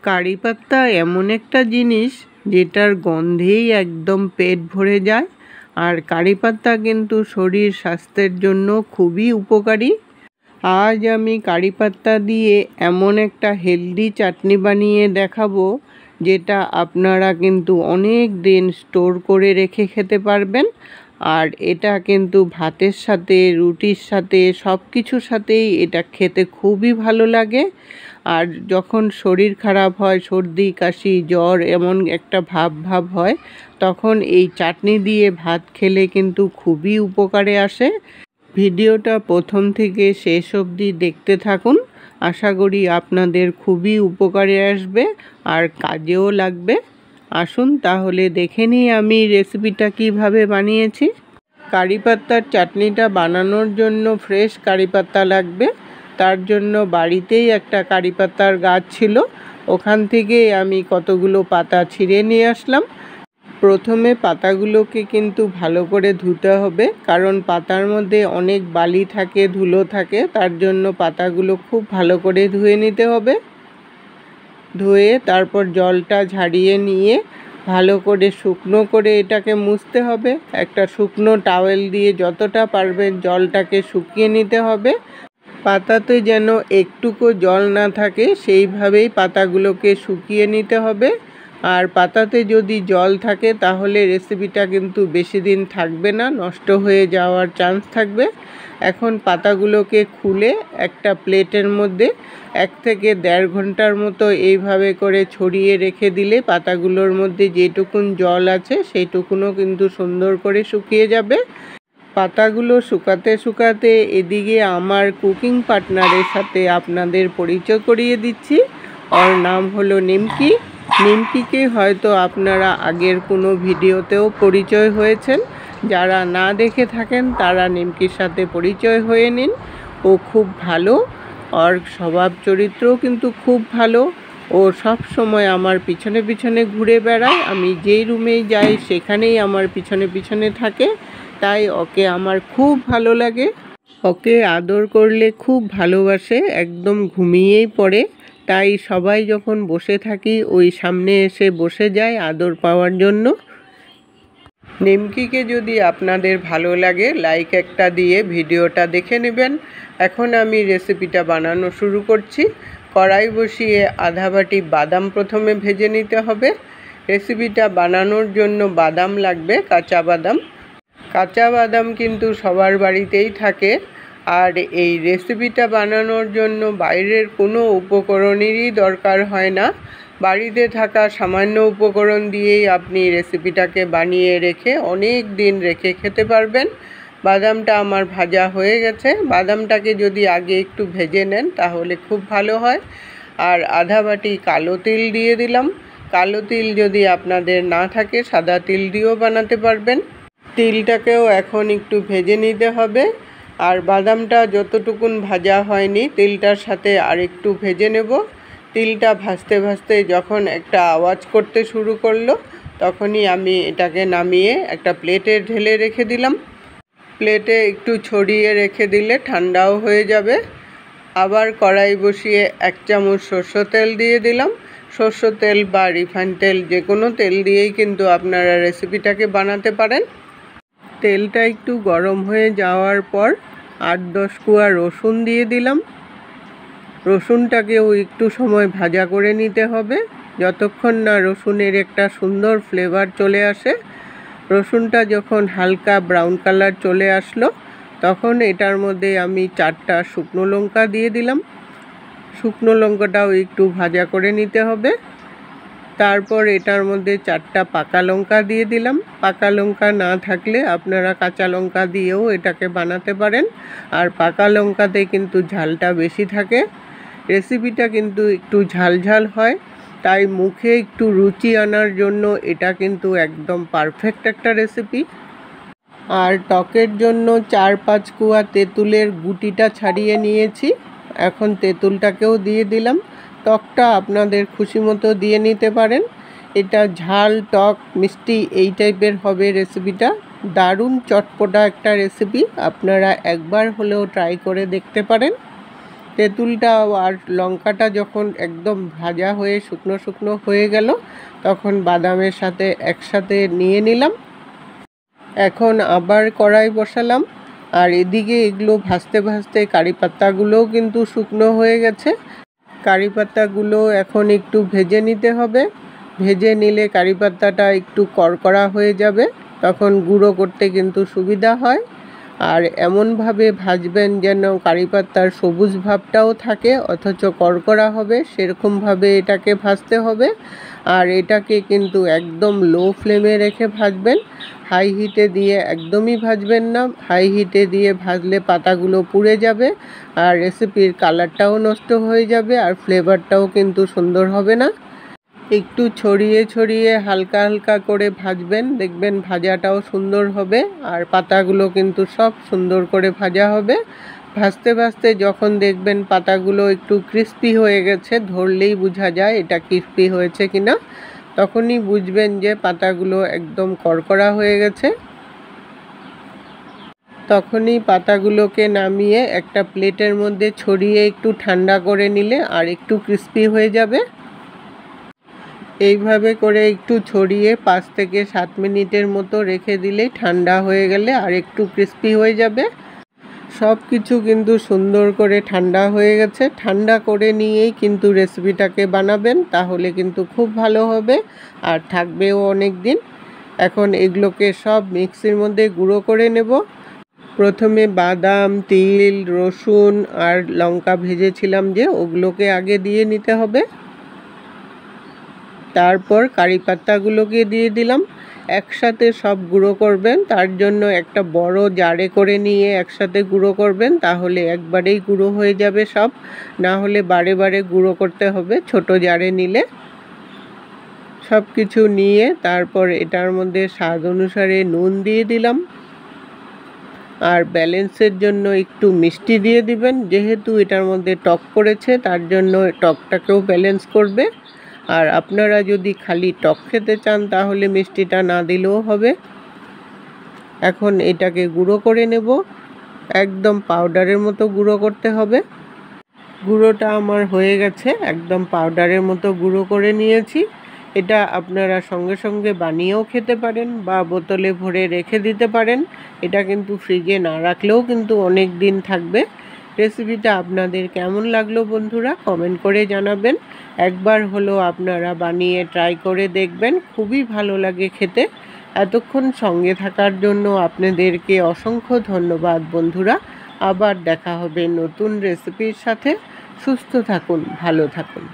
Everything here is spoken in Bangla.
কারি পাতা এমন একটা জিনিস যেটার গন্ধেই একদম পেট ভরে যায়। আর কারি পাতা কিন্তু শরীর স্বাস্থ্যের জন্য খুবই উপকারী। আজ আমি কারি পাতা দিয়ে এমন একটা হেলদি চাটনি বানিয়ে দেখাবো, যেটা আপনারা কিন্তু অনেক দিন স্টোর করে রেখে খেতে পারবেন। আর এটা কিন্তু ভাতের সাথে, রুটির সাথে, সব কিছুর সাথেই এটা খেতে খুবই ভালো লাগে। আর যখন শরীর খারাপ হয়, সর্দি কাশি জ্বর এমন একটা ভাব হয়, তখন এই চাটনি দিয়ে ভাত খেলে কিন্তু খুবই উপকারে আসে। ভিডিওটা প্রথম থেকে শেষ অবধি দেখতে থাকুন। আশা করি আপনাদের খুবই উপকারে আসবে আর কাজেও লাগবে। আসুন তাহলে দেখে নিই আমি রেসিপিটা কিভাবে বানিয়েছি। কারি পাতার চাটনিটা বানানোর জন্য ফ্রেশ কারি পাতা লাগবে। তার জন্য বাড়িতেই একটা কারি পাতার গাছ ছিল, ওখান থেকে আমি কতগুলো পাতা ছিঁড়ে নিয়ে আসলাম। প্রথমে পাতাগুলোকে কিন্তু ভালো করে ধুতে হবে, কারণ পাতার মধ্যে অনেক বালি থাকে, ধুলো থাকে। তার জন্য পাতাগুলো খুব ভালো করে ধুয়ে নিতে হবে। ধুয়ে তারপর জলটা ঝাড়িয়ে নিয়ে ভালো করে শুকনো করে এটাকে মুছতে হবে। একটা শুকনো টাওয়েল দিয়ে যতটা পারবেন জলটাকে শুকিয়ে নিতে হবে। পাতাতে যেন একটুকু জল না থাকে সেইভাবেই পাতাগুলোকে শুকিয়ে নিতে হবে। আর পাতাতে যদি জল থাকে তাহলে রেসিপিটা কিন্তু বেশি দিন থাকবে না, নষ্ট হয়ে যাওয়ার চান্স থাকবে। এখন পাতাগুলোকে খুলে একটা প্লেটের মধ্যে 1 থেকে 1.5 ঘন্টার মতো এইভাবে করে ছড়িয়ে রেখে দিলে পাতাগুলোর মধ্যে যেটুকুন জল আছে সেইটুকুনও কিন্তু সুন্দর করে শুকিয়ে যাবে। পাতাগুলো শুকাতে শুকাতে এদিকে আমার কুকিং পার্টনারের সাথে আপনাদের পরিচয় করিয়ে দিচ্ছি। ওর নাম হলো নিমকি। নিমকিকে হয়তো আপনারা আগের কোনো ভিডিওতেও পরিচয় হয়েছেন। যারা না দেখে থাকেন তারা নিমকির সাথে পরিচয় হয়ে নিন। ও খুব ভালো, ওর স্বভাব চরিত্রও কিন্তু খুব ভালো। ও সব সময় আমার পিছনে পিছনে ঘুরে বেড়ায়। আমি যেই রুমেই যাই সেখানেই আমার পিছনে পিছনে থাকে। তাই ওকে আমার খুব ভালো লাগে। ওকে আদর করলে খুব ভালোবাসে, একদম ঘুমিয়েই পড়ে। তাই সবাই যখন বসে থাকি ওই সামনে এসে বসে যায় আদর পাওয়ার জন্য। নিমকিকে যদি আপনাদের ভালো লাগে লাইক একটা দিয়ে ভিডিওটা দেখে নেবেন। এখন আমি রেসিপিটা বানানো শুরু করছি। কড়াই বসিয়ে আধা বাটি বাদাম প্রথমে ভেজে নিতে হবে। রেসিপিটা বানানোর জন্য বাদাম লাগবে, কাঁচা বাদাম। কাঁচা বাদাম কিন্তু সবার বাড়িতেই থাকে। আর এই রেসিপিটা বানানোর জন্য বাইরের কোনো উপকরণেরই দরকার হয় না। বাড়িতে থাকা সামান্য উপকরণ দিয়েই আপনি রেসিপিটাকে বানিয়ে রেখে অনেক দিন রেখে খেতে পারবেন। বাদামটা আমার ভাজা হয়ে গেছে। বাদামটাকে যদি আগে একটু ভেজে নেন তাহলে খুব ভালো হয়। আর আধা বাটি কালো তিল দিয়ে দিলাম। কালো তিল যদি আপনাদের না থাকে সাদা তিল দিয়েও বানাতে পারবেন। তিলটাকেও এখন একটু ভেজে নিতে হবে। আর বাদামটা যতটুকুন ভাজা হয়নি তিলটার সাথে আর একটু ভেজে নেব। তিলটা ভাজতে ভাজতে যখন একটা আওয়াজ করতে শুরু করলো তখনই আমি এটাকে নামিয়ে একটা প্লেটে ঢেলে রেখে দিলাম। প্লেটে একটু ছড়িয়ে রেখে দিলে ঠান্ডাও হয়ে যাবে। আবার কড়াই বসিয়ে 1 চামচ সরষের তেল দিয়ে দিলাম। সরষের তেল বা রিফাইন্ড তেল যে কোনো তেল দিয়েই কিন্তু আপনারা রেসিপিটাকে বানাতে পারেন। তেলটা একটু গরম হয়ে যাওয়ার পর 8-10 কোয়া রসুন দিয়ে দিলাম। রসুনটাকেও একটু সময় ভাজা করে নিতে হবে, যতক্ষণ না রসুনের একটা সুন্দর ফ্লেভার চলে আসে। রসুনটা যখন হালকা ব্রাউন কালার চলে আসলো তখন এটার মধ্যে আমি 4টা শুকনো লঙ্কা দিয়ে দিলাম। শুকনো লঙ্কাটাও একটু ভাজা করে নিতে হবে। তারপর এটার মধ্যে 4টা পাকা লঙ্কা দিয়ে দিলাম। পাকা লঙ্কা না থাকলে আপনারা কাঁচা লঙ্কা দিয়েও এটাকে বানাতে পারেন। আর পাকা লঙ্কাতে কিন্তু ঝালটা বেশি থাকে। রেসিপিটা কিন্তু একটু ঝাল ঝাল হয়, তাই মুখে একটু রুচি আনার জন্য এটা কিন্তু একদম পারফেক্ট একটা রেসিপি। আর টকের জন্য 4-5 কোয়া তেঁতুলের গুটিটা ছাড়িয়ে নিয়েছি। এখন তেঁতুলটাকেও দিয়ে দিলাম। টকটা আপনাদের খুশি মতো দিয়ে নিতে পারেন। এটা ঝাল টক মিষ্টি এই টাইপের হবে রেসিপিটা। দারুণ চটপটা একটা রেসিপি, আপনারা একবার হলেও ট্রাই করে দেখতে পারেন। তেঁতুলটা আর লঙ্কাটা যখন একদম ভাজা হয়ে শুকনো শুকনো হয়ে গেল, তখন বাদামের সাথে একসাথে নিয়ে নিলাম। এখন আবার কড়াই বসালাম, আর এদিকে এগুলো ভাজতে ভাজতে কারি পাতাগুলোও কিন্তু শুকনো হয়ে গেছে। কারি পাতাগুলো এখন একটু ভেজে নিতে হবে। ভেজে নিলে কারি পাতাটা একটু কড়কড়া হয়ে যাবে, তখন গুঁড়ো করতে কিন্তু সুবিধা হয়। আর এমনভাবে ভাজবেন যেন কারি পাতার সবুজ ভাবটাও থাকে অথচ কড়কড়া হবে, সেরকমভাবে এটাকে ভাজতে হবে। আর এটাকে কিন্তু একদম লো ফ্লেমে রেখে ভাজবেন, হাই হিটে দিয়ে একদমই ভাজবেন না। হাই হিটে দিয়ে ভাজলে পাতাগুলো পুড়ে যাবে, আর রেসিপির কালারটাও নষ্ট হয়ে যাবে, আর ফ্লেভারটাও কিন্তু সুন্দর হবে না। একটু ছড়িয়ে ছড়িয়ে হালকা হালকা করে ভাজবেন, দেখবেন ভাজাটাও সুন্দর হবে, আর পাতাগুলো কিন্তু সব সুন্দর করে ভাজা হবে। ভাজতে ভাজতে যখন দেখবেন পাতাগুলো একটু ক্রিস্পি হয়ে গেছে, ধরলেই বোঝা যায় এটা ক্রিস্পি হয়েছে কিনা, তখনই বুঝবেন যে পাতাগুলো একদম কড়কড়া হয়ে গেছে। তখনই পাতাগুলোকে নামিয়ে একটা প্লেটের মধ্যে ছড়িয়ে একটু ঠান্ডা করে নিলে আর একটু ক্রিস্পি হয়ে যাবে। এইভাবে করে একটু ছড়িয়ে 5 থেকে 7 মিনিটের মতো রেখে দিলে ঠান্ডা হয়ে গেলে আর একটু ক্রিস্পি হয়ে যাবে। সব কিছু কিন্তু সুন্দর করে ঠান্ডা হয়ে গেছে। ঠান্ডা করে নিয়েই কিন্তু রেসিপিটাকে বানাবেন, তাহলে কিন্তু খুব ভালো হবে আর থাকবেও অনেক দিন। এখন এগুলোকে সব মিক্সির মধ্যে গুঁড়ো করে নেব। প্রথমে বাদাম, তিল, রসুন আর লঙ্কা ভেজেছিলাম যে, ওগুলোকে আগে দিয়ে নিতে হবে। তারপর কারি পাতাগুলোকে দিয়ে দিলাম। একসাথে সব গুঁড়ো করবেন, তার জন্য একটা বড় জারে করে নিয়ে একসাথে গুঁড়ো করবেন, তাহলে একবারেই গুঁড়ো হয়ে যাবে সব। না হলে বারে বারে গুঁড়ো করতে হবে, ছোট জারে নিলে। সব কিছু নিয়ে তারপর এটার মধ্যে স্বাদ অনুসারে নুন দিয়ে দিলাম, আর ব্যালেন্সের জন্য একটু মিষ্টি দিয়ে দিবেন। যেহেতু এটার মধ্যে টক পড়েছে, তার জন্য টকটাকেও ব্যালেন্স করবে। আর আপনারা যদি খালি টক খেতে চান তাহলে মিষ্টিটা না দিলেও হবে। এখন এটাকে গুঁড়ো করে নেব, একদম পাউডারের মতো গুঁড়ো করতে হবে। গুঁড়োটা আমার হয়ে গেছে, একদম পাউডারের মতো গুঁড়ো করে নিয়েছি। এটা আপনারা সঙ্গে সঙ্গে বানিয়েও খেতে পারেন বা বোতলে ভরে রেখে দিতে পারেন। এটা কিন্তু ফ্রিজে না রাখলেও কিন্তু অনেক দিন থাকবে। রেসিপিটা আপনাদের কেমন লাগলো বন্ধুরা, কমেন্ট করে জানাবেন। একবার হলো আপনারা বানিয়ে ট্রাই করে দেখবেন, খুবই ভালো লাগে খেতে। এতক্ষণ সঙ্গে থাকার জন্য আপনাদেরকে অসংখ্য ধন্যবাদ বন্ধুরা। আবার দেখা হবে নতুন রেসিপির সাথে। সুস্থ থাকুন, ভালো থাকুন।